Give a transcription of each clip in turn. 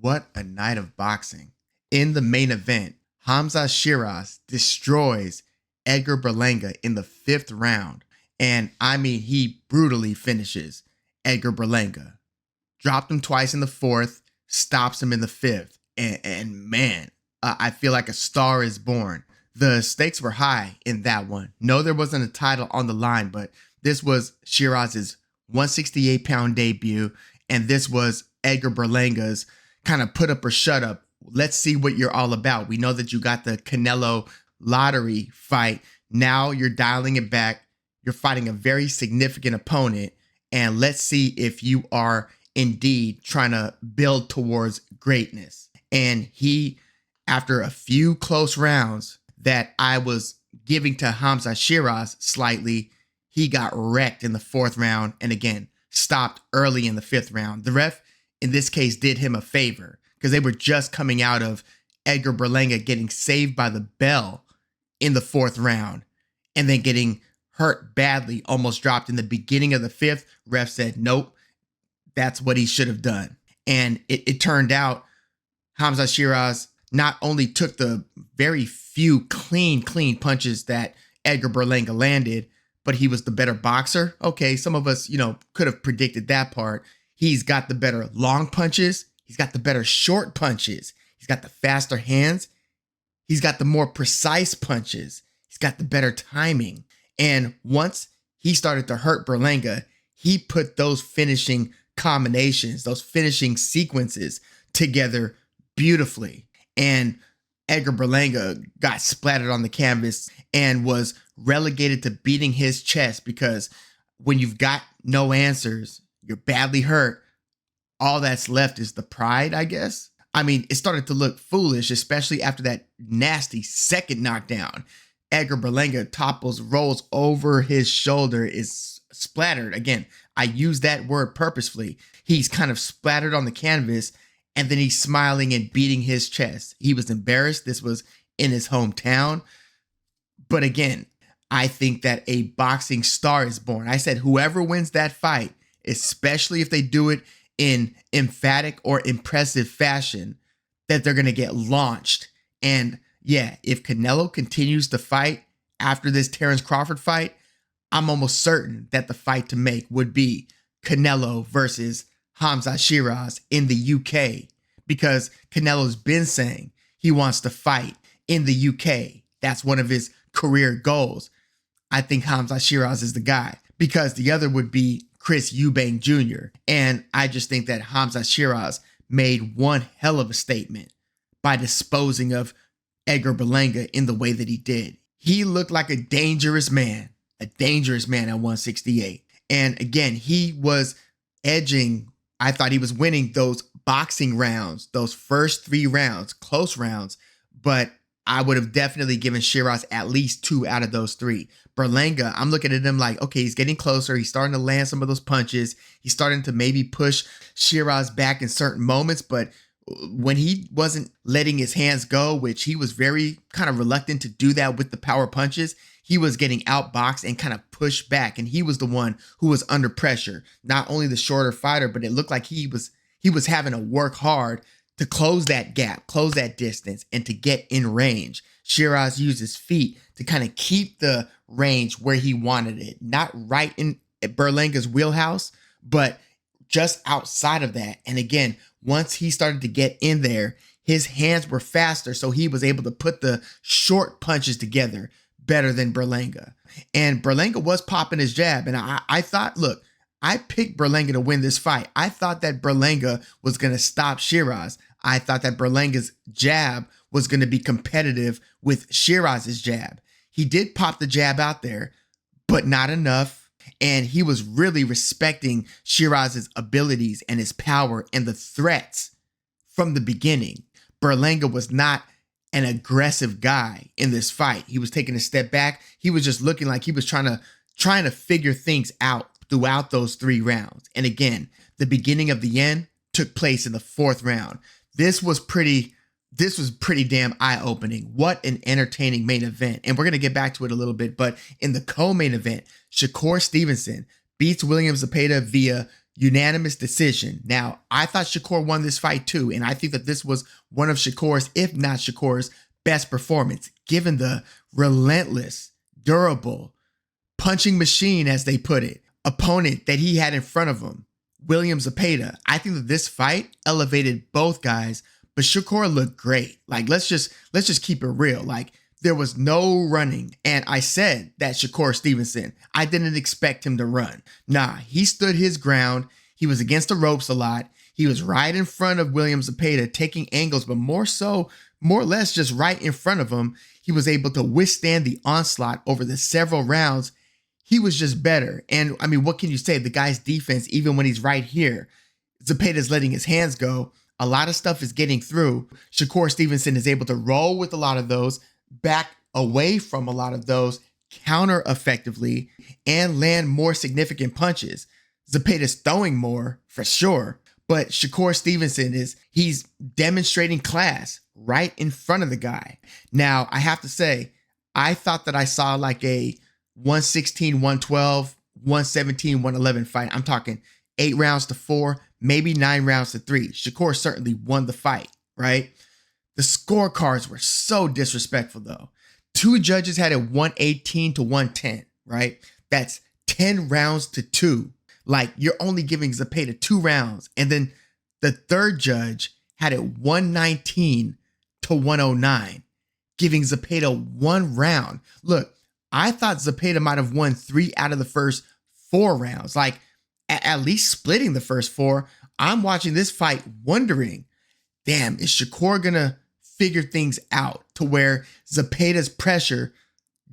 What a night of boxing. In the main event, Hamza Sheeraz destroys Edgar Berlanga in the 5th round. And I mean, he brutally finishes Edgar Berlanga. Dropped him twice in the 4th, stops him in the 5th. And man, I feel like a star is born. The stakes were high in that one. No, there wasn't a title on the line, but this was Sheeraz's 168-pound debut. And this was Edgar Berlanga's kind of put up or shut up. Let's see what you're all about. We know that you got the Canelo lottery fight. Now you're dialing it back. You're fighting a very significant opponent. And let's see if you are indeed trying to build towards greatness. And he, after a few close rounds that I was giving to Hamza Sheeraz slightly, he got wrecked in the 4th round. And again, stopped early in the 5th round. The ref in this case did him a favor because they were just coming out of Edgar Berlanga getting saved by the bell in the 4th round and then getting hurt badly, almost dropped in the beginning of the 5th. Ref said, nope, that's what he should have done. And it turned out Hamza Sheeraz not only took the very few clean punches that Edgar Berlanga landed, but he was the better boxer. Okay, some of us, could have predicted that part. He's got the better long punches. He's got the better short punches. He's got the faster hands. He's got the more precise punches. He's got the better timing. And once he started to hurt Berlanga, he put those finishing combinations, those finishing sequences together beautifully. And Edgar Berlanga got splattered on the canvas and was relegated to beating his chest because when you've got no answers, you're badly hurt, all that's left is the pride, I guess. I mean, it started to look foolish, especially after that nasty second knockdown. Edgar Berlanga topples, rolls over his shoulder, is splattered. Again, I use that word purposefully. He's kind of splattered on the canvas, and then he's smiling and beating his chest. He was embarrassed. This was in his hometown. But again, I think that a boxing star is born. I said whoever wins that fight, especially if they do it in emphatic or impressive fashion, that they're going to get launched. And yeah, if Canelo continues to fight after this Terence Crawford fight, I'm almost certain that the fight to make would be Canelo versus Hamza Sheeraz in the UK, because Canelo's been saying he wants to fight in the UK. That's one of his career goals. I think Hamza Sheeraz is the guy, because the other would be Chris Eubank Jr. And I just think that Hamza Sheeraz made one hell of a statement by disposing of Edgar Berlanga in the way that he did. He looked like a dangerous man at 168. And again, he was edging. I thought he was winning those boxing rounds, those first 3 rounds, close rounds, but I would have definitely given Sheeraz at least 2 out of those 3. Berlanga, I'm looking at him like, okay, he's getting closer. He's starting to land some of those punches. He's starting to maybe push Sheeraz back in certain moments, but when he wasn't letting his hands go, which he was very kind of reluctant to do that with the power punches, he was getting outboxed and kind of pushed back. And he was the one who was under pressure. Not only the shorter fighter, but it looked like he was having to work hard to close that gap, close that distance, and to get in range. Sheeraz used his feet to kind of keep the range where he wanted it. Not right in Berlanga's wheelhouse, but just outside of that. And again, once he started to get in there, his hands were faster, so he was able to put the short punches together better than Berlanga. And Berlanga was popping his jab. And I thought, look, I picked Berlanga to win this fight. I thought that Berlanga was going to stop Sheeraz. I thought that Berlanga's jab was going to be competitive with Sheeraz's jab. He did pop the jab out there, but not enough. And he was really respecting Sheeraz's abilities and his power and the threats from the beginning. Berlanga was not an aggressive guy in this fight. He was taking a step back. He was just looking like he was trying to figure things out throughout those 3 rounds. And again, the beginning of the end took place in the 4th round. This was pretty damn eye-opening. What an entertaining main event. And we're going to get back to it a little bit, but in the co-main event, Shakur Stevenson beats William Zepeda via unanimous decision. Now, I thought Shakur won this fight too, and I think that this was one of Shakur's, if not Shakur's, best performance, given the relentless, durable, punching machine, as they put it, opponent that he had in front of him, William Zepeda. I think that this fight elevated both guys, but Shakur looked great. Like, let's just keep it real. Like, there was no running. And I said that Shakur Stevenson, I didn't expect him to run. Nah, he stood his ground. He was against the ropes a lot. He was right in front of William Zepeda, taking angles, but more or less just right in front of him. He was able to withstand the onslaught over the several rounds. He was just better. And I mean, what can you say? The guy's defense, even when he's right here, Zepeda's letting his hands go. A lot of stuff is getting through. Shakur Stevenson is able to roll with a lot of those, back away from a lot of those, counter effectively, and land more significant punches. Zepeda's throwing more for sure, but Shakur Stevenson he's demonstrating class right in front of the guy. Now, I have to say, I thought that I saw like a 116, 112, 117, 111 fight. I'm talking 8 rounds to 4, maybe 9 rounds to 3. Shakur certainly won the fight, right? The scorecards were so disrespectful, though. 2 judges had it 118 to 110, right? That's 10 rounds to 2. Like, you're only giving Zepeda 2 rounds. And then the third judge had it 119 to 109, giving Zepeda 1 round. Look, I thought Zepeda might have won 3 out of the first 4 rounds, like at least splitting the first 4. I'm watching this fight wondering, damn, is Shakur gonna figure things out to where Zepeda's pressure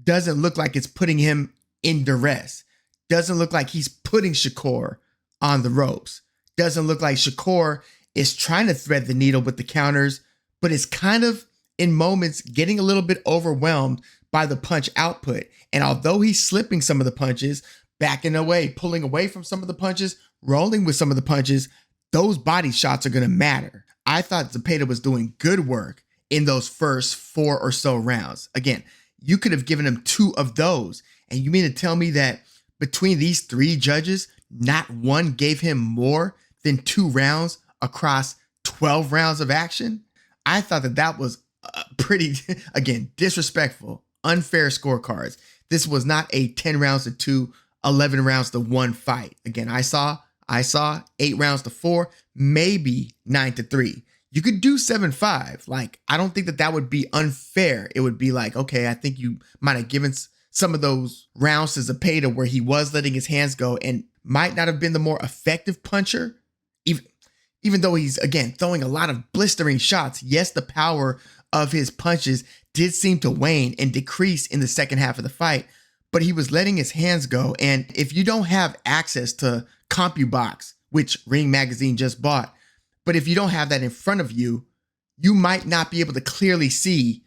doesn't look like it's putting him in duress? Doesn't look like he's putting Shakur on the ropes. Doesn't look like Shakur is trying to thread the needle with the counters, but is kind of in moments getting a little bit overwhelmed by the punch output. And although he's slipping some of the punches, backing away, pulling away from some of the punches, rolling with some of the punches, those body shots are going to matter. I thought Zepeda was doing good work in those first 4 or so rounds. Again, you could have given him 2 of those. And you mean to tell me that between these 3 judges, not one gave him more than 2 rounds across 12 rounds of action? I thought that was pretty, again, disrespectful, unfair scorecards. This was not a 10 rounds to 2, 11 rounds to 1 fight. Again, I saw 8 rounds to 4, maybe 9 to 3. You could do 7-5. Like, I don't think that would be unfair. It would be like, okay, I think you might have given some of those rounds to Zepeda where he was letting his hands go and might not have been the more effective puncher, even though he's, again, throwing a lot of blistering shots. Yes, the power of his punches did seem to wane and decrease in the second half of the fight, but he was letting his hands go. And if you don't have access to CompuBox, which Ring Magazine just bought, but if you don't have that in front of you, you might not be able to clearly see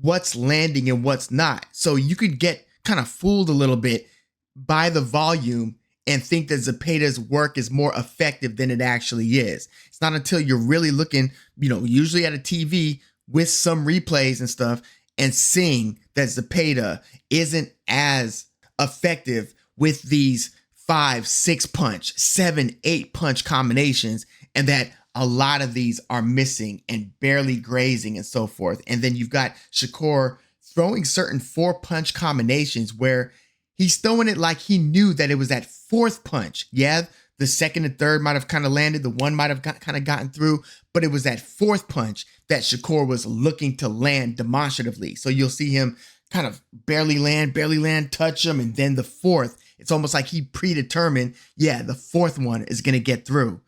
what's landing and what's not. So you could get kind of fooled a little bit by the volume and think that Zepeda's work is more effective than it actually is. It's not until you're really looking, usually at a TV with some replays and stuff, and seeing that Zepeda isn't as effective with these 5, 6 punch, 7, 8 punch combinations, and that a lot of these are missing and barely grazing and so forth. And then you've got Shakur throwing certain 4 punch combinations where he's throwing it like he knew that it was that 4th punch. Yeah, the 2nd and 3rd might have kind of landed, the 1 might have kind of gotten through, but it was that 4th punch that Shakur was looking to land demonstratively. So you'll see him kind of barely land, touch him, and then the 4th, it's almost like he predetermined, yeah, the 4th one is going to get through.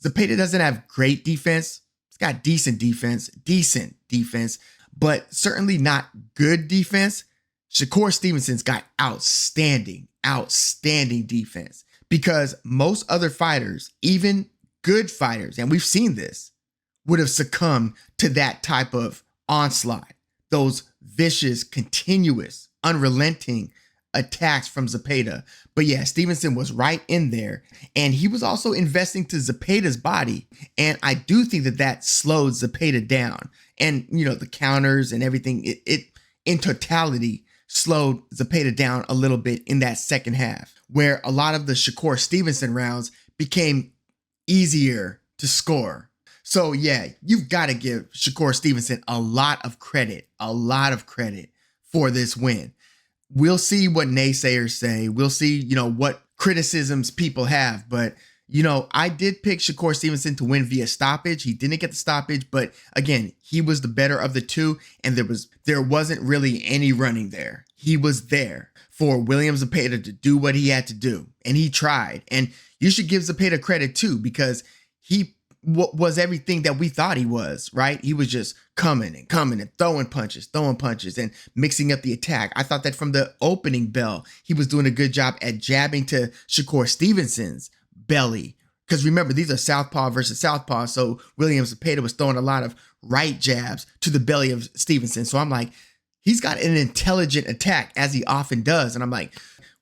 Zepeda doesn't have great defense. He's got decent defense, but certainly not good defense. Shakur Stevenson's got outstanding defense, because most other fighters, even good fighters, and we've seen this, would have succumbed to that type of onslaught, those vicious, continuous, unrelenting attacks from Zepeda. But yeah, Stevenson was right in there, and he was also investing to Zepeda's body, and I do think that slowed Zepeda down. And the counters and everything, it in totality slowed Zepeda down a little bit in that second half, where a lot of the Shakur Stevenson rounds became easier to score. So yeah, you've got to give Shakur Stevenson a lot of credit for this win. We'll see what naysayers say. We'll see, what criticisms people have. But, I did pick Shakur Stevenson to win via stoppage. He didn't get the stoppage, but again, he was the better of the two, and there wasn't really any running there. He was there for William Zepeda to do what he had to do, and he tried. And you should give Zepeda credit too, because he was everything that we thought he was, right? He was just coming and throwing punches and mixing up the attack. I thought that from the opening bell, he was doing a good job at jabbing to Shakur Stevenson's belly. Because remember, these are southpaw versus southpaw. So William Zepeda was throwing a lot of right jabs to the belly of Stevenson. So I'm like, he's got an intelligent attack, as he often does. And I'm like,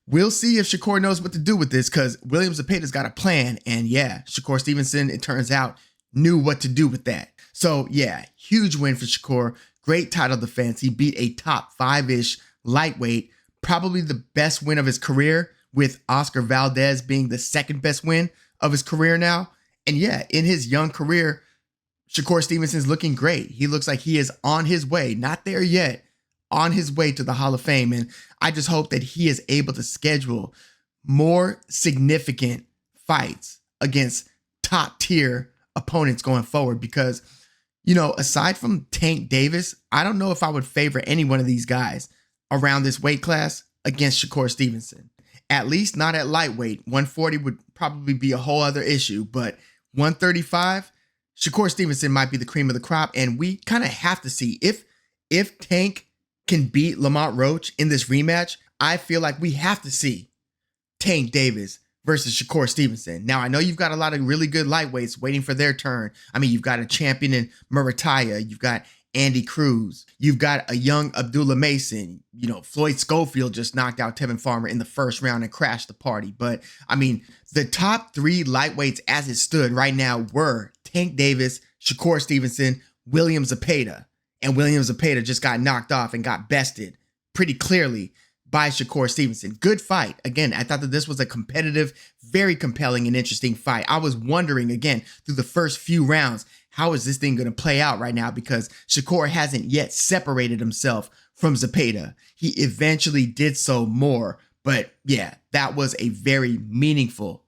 we'll see if Shakur knows what to do with this, because William Zepeda's got a plan. And yeah, Shakur Stevenson, it turns out, knew what to do with that. So yeah, huge win for Shakur. Great title defense. He beat a top 5-ish lightweight, probably the best win of his career, with Oscar Valdez being the second best win of his career now. And yeah, in his young career, Shakur Stevenson's looking great. He looks like he is on his way, not there yet, on his way to the Hall of Fame. And I just hope that he is able to schedule more significant fights against top tier opponents going forward, because, aside from Tank Davis, I don't know if I would favor any one of these guys around this weight class against Shakur Stevenson. At least not at lightweight. 140 would probably be a whole other issue, but 135, Shakur Stevenson might be the cream of the crop. And we kind of have to see if Tank can beat Lamont Roach in this rematch. I feel like we have to see Tank Davis versus Shakur Stevenson. Now, I know you've got a lot of really good lightweights waiting for their turn. I mean, you've got a champion in Murataya. You've got Andy Cruz. You've got a young Abdullah Mason. Floyd Schofield just knocked out Tevin Farmer in the first round and crashed the party. But, I mean, the top 3 lightweights as it stood right now were Tank Davis, Shakur Stevenson, William Zepeda. And William Zepeda just got knocked off and got bested pretty clearly by Shakur Stevenson. Good fight. Again, I thought that this was a competitive, very compelling and interesting fight. I was wondering, again, through the first few rounds, how is this thing going to play out right now? Because Shakur hasn't yet separated himself from Zepeda. He eventually did so more. But yeah, that was a very meaningful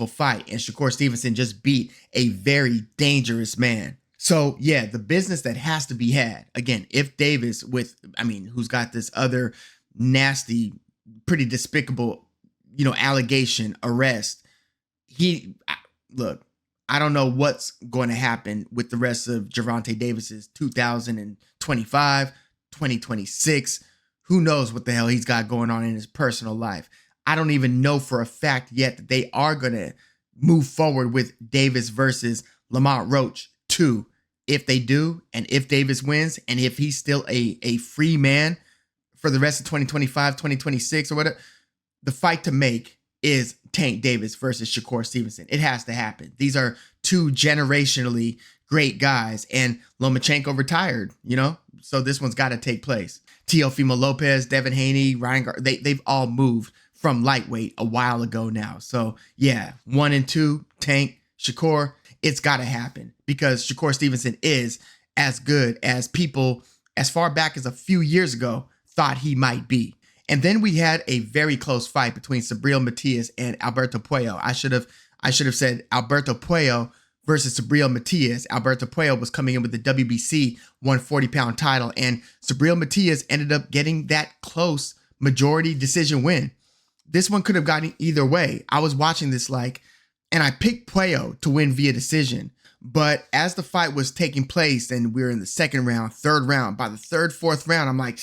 fight. And Shakur Stevenson just beat a very dangerous man. So yeah, the business that has to be had, again, if Davis who's got this other nasty, pretty despicable, allegation, arrest. I don't know what's going to happen with the rest of Gervonta Davis's 2025, 2026. Who knows what the hell he's got going on in his personal life. I don't even know for a fact yet that they are going to move forward with Davis versus Lamont Roach 2. If they do, and if Davis wins, and if he's still a free man for the rest of 2025, 2026 or whatever, the fight to make is Tank Davis versus Shakur Stevenson. It has to happen. These are 2 generationally great guys, and Lomachenko retired, so this one's got to take place. Teofimo Lopez, Devin Haney, Ryan they've all moved from lightweight a while ago now. So yeah, 1 and 2, Tank, Shakur, it's got to happen, because Shakur Stevenson is as good as people as far back as a few years ago thought he might be. And then we had a very close fight between Subriel Matias and Alberto Puello. I should have said Alberto Puello versus Subriel Matias. Alberto Puello was coming in with the WBC 140-pound title, and Subriel Matias ended up getting that close majority decision win. This one could have gotten either way. I was watching this and I picked Puello to win via decision. But as the fight was taking place and we were in the second round, third round, by the third, fourth round, I'm like,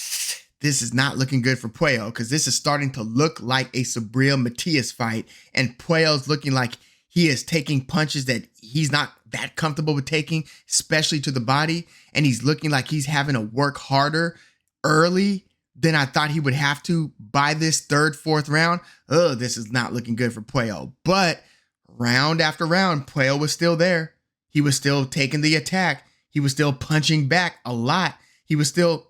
this is not looking good for Puello, because this is starting to look like a Subriel Matias fight. And Puello's looking like he is taking punches that he's not that comfortable with taking, especially to the body. And he's looking like he's having to work harder early than I thought he would have to by this third, fourth round. This is not looking good for Puello. But round after round, Puello was still there. He was still taking the attack. He was still punching back a lot. He was still,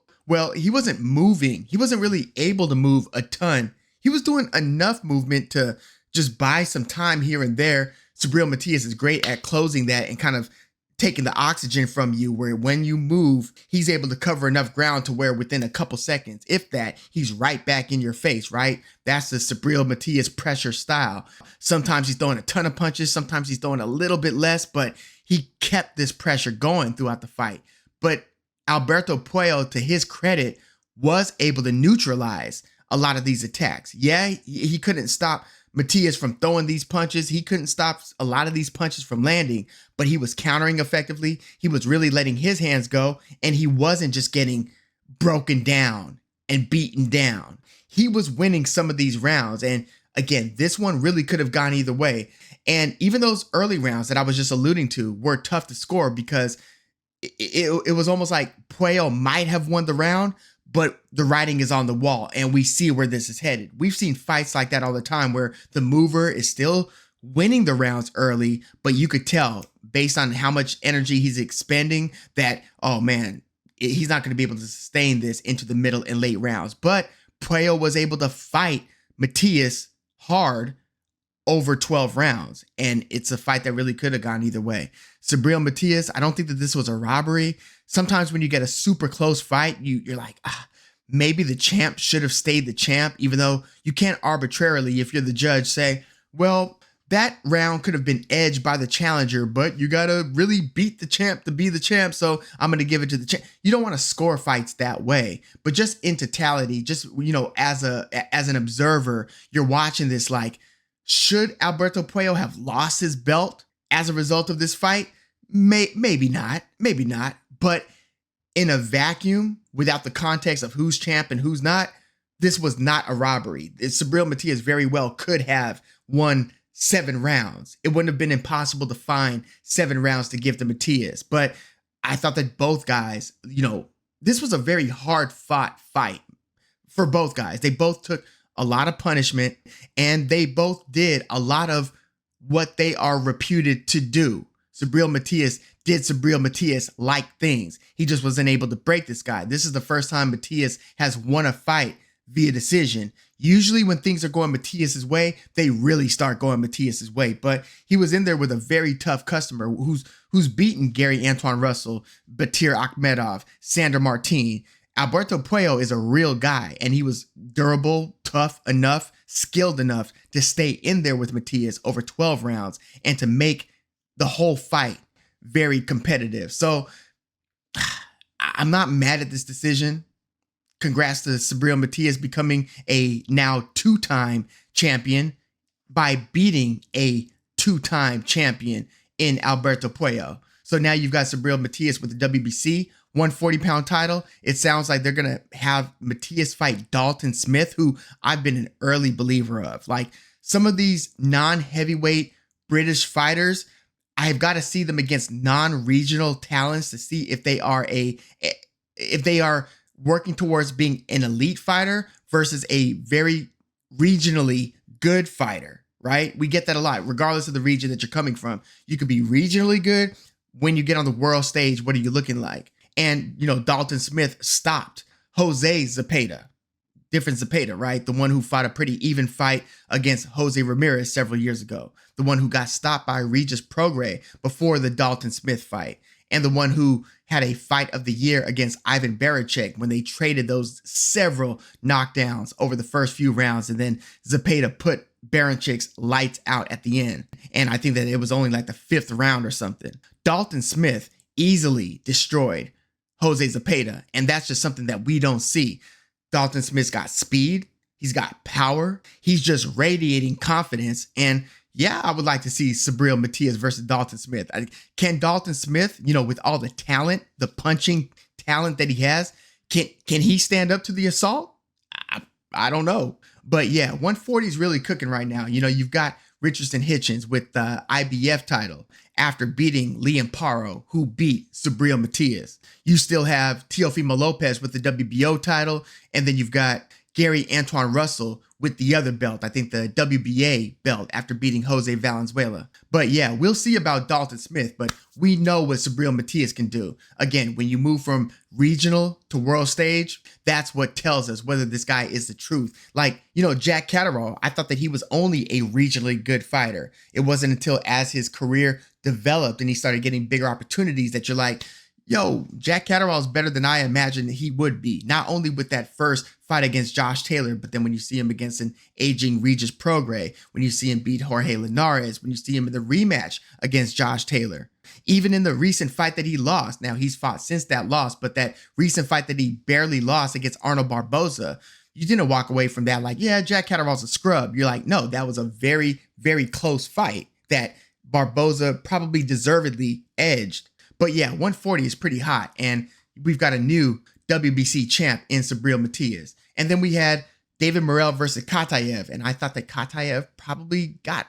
he wasn't moving. He wasn't really able to move a ton. He was doing enough movement to just buy some time here and there Subriel Matias is great at closing that and kind of taking the oxygen from you, where when you move, he's able to cover enough ground to where within a couple seconds, if that, he's right back in your face, right? That's the Subriel Matias pressure style. Sometimes he's throwing a ton of punches, sometimes he's throwing a little bit less, but he kept this pressure going throughout the fight. But Alberto Puello, to his credit, was able to neutralize a lot of these attacks. Yeah, he couldn't stop Matias from throwing these punches. He couldn't stop a lot of these punches from landing, but he was countering effectively. He was really letting his hands go, and he wasn't just getting broken down and beaten down. He was winning some of these rounds. And again, this one really could have gone either way. And even those early rounds that I was just alluding to were tough to score because it was almost like Puello might have won the round, but the writing is on the wall and we see where this is headed. We've seen fights like that all the time where the mover is still winning the rounds early, but you could tell based on how much energy he's expending that, oh man, he's not going to be able to sustain this into the middle and late rounds. But Puello was able to fight Matias hard over 12 rounds. And it's a fight that really could have gone either way. Subriel Matias, I don't think that this was a robbery. Sometimes when you get a super close fight, you're like, maybe the champ should have stayed the champ, even though you can't arbitrarily, if you're the judge, say, well, that round could have been edged by the challenger, but you got to really beat the champ to be the champ. So I'm going to give it to the champ. You don't want to score fights that way, but just in totality, just, as an observer, you're watching this like, should Alberto Puello have lost his belt as a result of this fight? Maybe not. But in a vacuum, without the context of who's champ and who's not, this was not a robbery. Subriel Matias very well could have won 7 rounds. It wouldn't have been impossible to find 7 rounds to give to Matias. But I thought that both guys, this was a very hard fought fight for both guys. They both took a lot of punishment and they both did a lot of what they are reputed to do. Subriel Matias did Subriel Matias-like things. He just wasn't able to break this guy. This is the first time Matias has won a fight via decision. Usually when things are going Matias's way, they really start going Matias's way. But he was in there with a very tough customer who's beaten Gary Antoine Russell, Batir Akhmedov, Sandor Martin. Alberto Puello is a real guy, and he was durable, tough enough, skilled enough to stay in there with Matias over 12 rounds and to make the whole fight very competitive. So I'm not mad at this decision. Congrats to Subriel Matias becoming a now 2-time champion by beating a 2-time champion in Alberto Puello. So now you've got Subriel Matias with the WBC 140-pound title. It sounds like they're going to have Matias fight Dalton Smith, who I've been an early believer of. Like some of these non-heavyweight British fighters, I've got to see them against non-regional talents to see if they are working towards being an elite fighter versus a very regionally good fighter, right? We get that a lot, regardless of the region that you're coming from. You could be regionally good. When you get on the world stage, what are you looking like? And, Dalton Smith stopped Jose Zepeda. Different Zepeda, right? The one who fought a pretty even fight against Jose Ramirez several years ago. The one who got stopped by Regis Prograis before the Dalton Smith fight. And the one who had a fight of the year against Ivan Barichek when they traded those several knockdowns over the first few rounds. And then Zepeda put Barichek's lights out at the end. And I think that it was only like the 5th round or something. Dalton Smith easily destroyed Jose Zepeda. And that's just something that we don't see. Dalton Smith's got speed. He's got power. He's just radiating confidence. And yeah, I would like to see Subriel Matias versus Dalton Smith. Can Dalton Smith, with all the talent, the punching talent that he has, can he stand up to the assault? I don't know. But yeah, 140 is really cooking right now. You've got Richardson Hitchens with the IBF title after beating Liam Paro, who beat Subriel Matias. You still have Teofimo Lopez with the WBO title, and then you've got Gary Antoine Russell with the other belt, I think the WBA belt, after beating Jose Valenzuela. But yeah, we'll see about Dalton Smith, but we know what Subriel Matias can do. Again, when you move from regional to world stage, that's what tells us whether this guy is the truth. Like, you know, Jack Catterall, I thought that he was only a regionally good fighter. It wasn't until as his career developed and he started getting bigger opportunities that you're like, yo, Jack Catterall is better than I imagined he would be. Not only with that first fight against Josh Taylor, but then when you see him against an aging Regis Prograis, when you see him beat Jorge Linares, when you see him in the rematch against Josh Taylor, even in the recent fight that he lost. Now, he's fought since that loss, but that recent fight that he barely lost against Arnold Barboza, you didn't walk away from that like, yeah, Jack Catterall's a scrub. You're like, no, that was a very, very close fight that Barboza probably deservedly edged. But yeah, 140 is pretty hot. And we've got a new WBC champ in Subriel Matias. And then we had David Morrell versus Katayev. And I thought that Katayev probably got,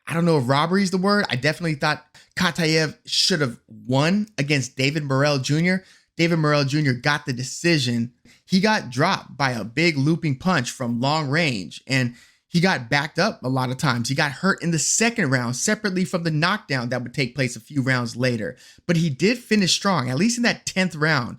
I don't know if robbery is the word. I definitely thought Katayev should have won against David Morrell Jr. David Morrell Jr. got the decision. He got dropped by a big looping punch from long range. And he got backed up a lot of times. He got hurt in the second round, separately from the knockdown that would take place a few rounds later. But he did finish strong, at least in that 10th round,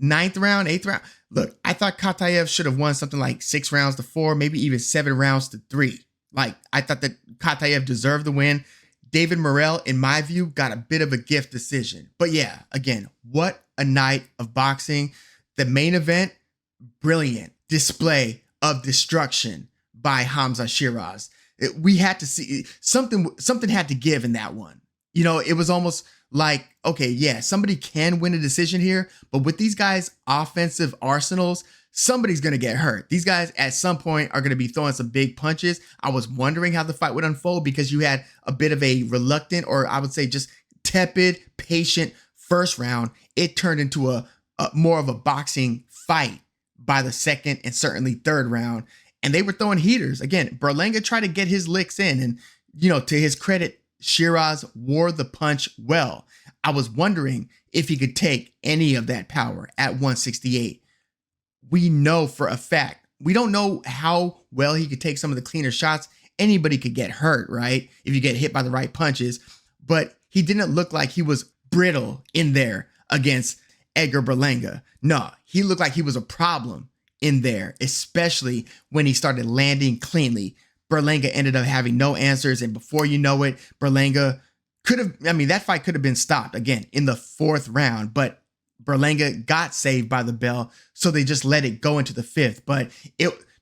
9th round, 8th round. Look, I thought Katayev should have won something like 6 rounds to 4, maybe even 7 rounds to 3. Like, I thought that Katayev deserved the win. David Morrell, in my view, got a bit of a gift decision. But yeah, again, what a night of boxing. The main event, brilliant display of destruction by Hamza Sheeraz. We had to see something had to give in that one. You know, it was almost like, okay, yeah, somebody can win a decision here, but with these guys' offensive arsenals, somebody's going to get hurt. These guys at some point are going to be throwing some big punches. I was wondering how the fight would unfold because you had a bit of a reluctant, or I would say just tepid, patient first round. It turned into a more of a boxing fight by the second and certainly third round. And they were throwing heaters. Again, Berlanga tried to get his licks in. And, you know, to his credit, Sheeraz wore the punch well. I was wondering if he could take any of that power at 168. We know for a fact, we don't know how well he could take some of the cleaner shots. Anybody could get hurt, right? If you get hit by the right punches. But he didn't look like he was brittle in there against Edgar Berlanga. No, he looked like he was a problem in there, especially when he started landing cleanly. Berlanga ended up having no answers, and before you know it, Berlanga could have, I mean, that fight could have been stopped again in the 4th round, but Berlanga got saved by the bell, so they just let it go into the 5th. But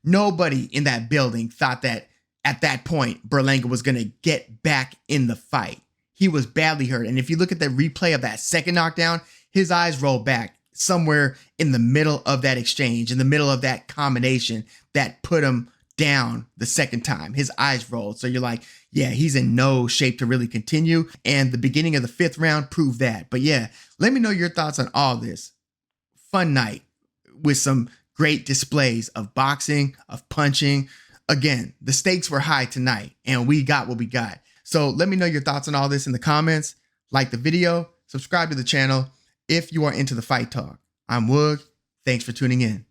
nobody in that building thought that at that point Berlanga was going to get back in the fight. He was badly hurt, and if you look at the replay of that second knockdown, his eyes rolled back somewhere in the middle of that exchange, in the middle of that combination that put him down the second time. His eyes rolled. So you're like, yeah, he's in no shape to really continue. And the beginning of the 5th round proved that. But yeah, let me know your thoughts on all this. Fun night with some great displays of boxing, of punching. Again, the stakes were high tonight and we got what we got. So let me know your thoughts on all this in the comments. Like the video, subscribe to the channel if you are into the fight talk. I'm Woog. Thanks for tuning in.